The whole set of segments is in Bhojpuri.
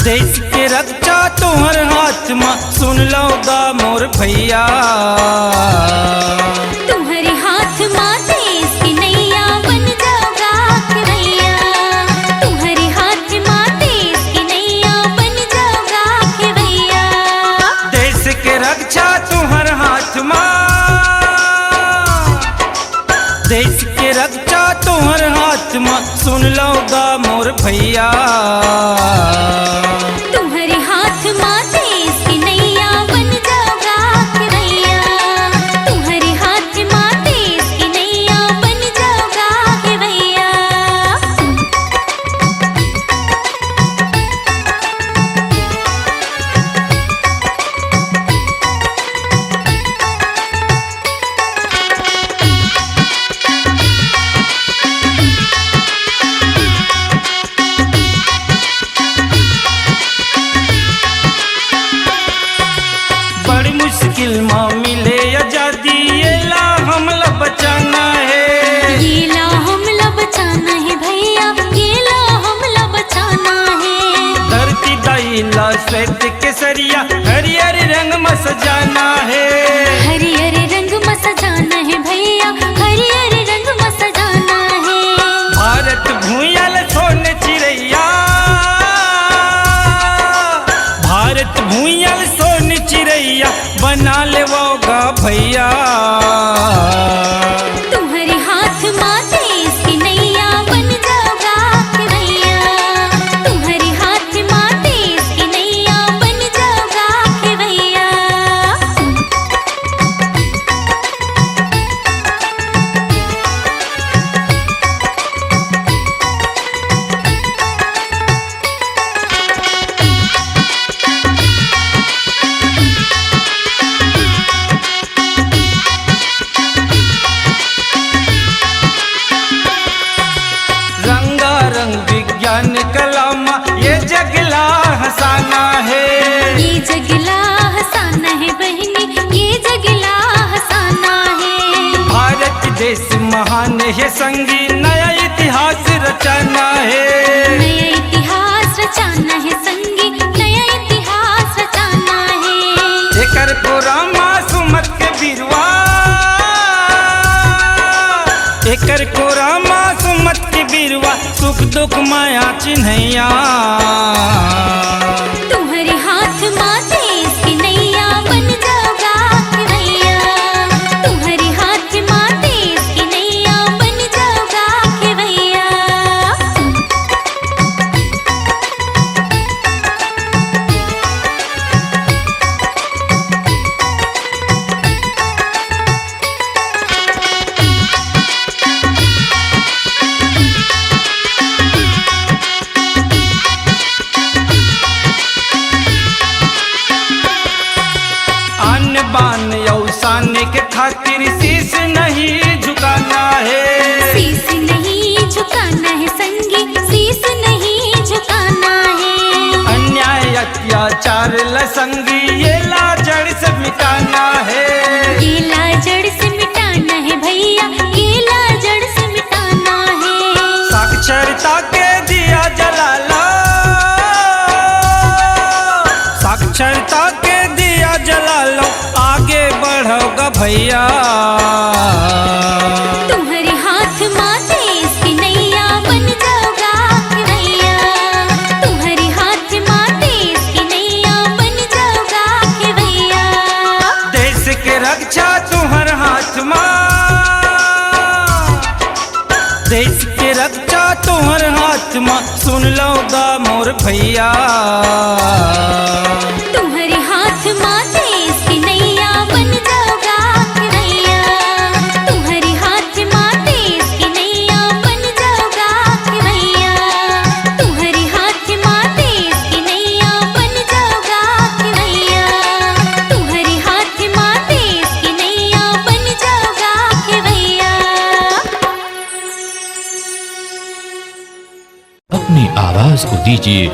देश के रक्षा तोहर हाथ में सुन लो गा मोर भैया। तुम्हारे हाथ माँ देश की नैया बन जाओगा भैया। तुम्हारे हाथ माँ देश की नैया बन जाओगा भैया। देश के रक्षा तोहर हाथ में, देश के रक्षा तोहर हाथ में सुन लो गा मोर भैया। तुम्हारे हाथ माँ देश की नैया बन जाओगा भैया। तुम्हारे हाथ माँ देश की नैया बन जाओगा भैया। बड़ी मुश्किल में मिले आजादी, ये ला हमला बचाना है। ये ला हमला बचाना है भैया, ये ला हमला बचाना है। धरती दाइला श्वेत केसरिया हरियर रंग में सजाना है। हरियर रंग में सजाना है भैया, हरियर रंग में सजाना है। भारत भूयल सोने चिड़ैया, भारत भूयल सोने चिड़ैया बना लेवोगा भैया। तुम्हारे हाथ माँ देश की नैया बन जाओगा भैया। तुम्हारे हाथ माँ देश की नैया बन जाओगा भैया। रंगारंग विज्ञान कला में ये जगला हंसाना है। ये जगला हंसाना है बहनी, ये जगला हंसाना है। भारत देश महान है संगी, नया इतिहास रचना है। नया इतिहास रचाना है संगी, नया इतिहास रचाना है। एकर कोरा मासूमत के बिरवा, एकर कोरा मासूमत के बिरवा सुख दुख माया चिन्हैया। तुम्हारे हाथ माँ देश की नैया बन जाओगा भैया। तुम्हारे हाथ माँ देश की नैया बन जाओगा भैया। आन बान यौसान के खातिर शीश नहीं झुकाना है। शीश नहीं झुकाना है संगी, शीश नहीं झुकाना है। अन्याय अत्याचार लसंगी ये लाजड़ से मिटाना है। ये लाजड़ से मिटाना है भैया, ये लाजड़ से मिटाना है। साक्षरता के दिया जला लो, साक्षरता के दिया जला लो, आगे बढ़ोगा भैया। तुम्हारे हाथ माँ देश की नैया बन जाओगा भैया। तुम्हारे हाथ माँ देश की नैया बन जाओगा भैया। देश के रक्षा तुम्हार हाथ में, देश के रक्षा तुम्हार हाथ में सुन लो गा मोर भैया। तुम्हारे हाथ माँ देश की नैया बन जाओगा भैया। तुम्हारे हाथ माँ देश की नैया बन जाओगा भैया। तुम्हारे हाथ माँ देश की नैया बन जाओगा भैया। तुम्हारे हाथ माँ देश की नैया बन जाओगा भैया। अपनी आवाज को दीजिए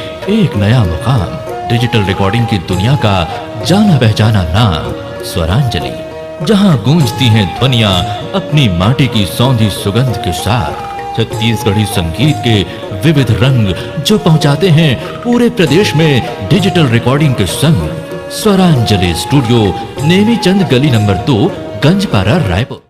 एक नया मुकाम। डिजिटल रिकॉर्डिंग की दुनिया का जाना पहचाना नाम स्वरांजलि, जहां गूंजती हैं ध्वनियां अपनी माटी की सौंधी सुगंध के साथ। छत्तीसगढ़ी संगीत के विविध रंग जो पहुंचाते हैं पूरे प्रदेश में डिजिटल रिकॉर्डिंग के संग। स्वरांजलि स्टूडियो, नेमी चंद गली नंबर 2, गंजपारा, रायपुर।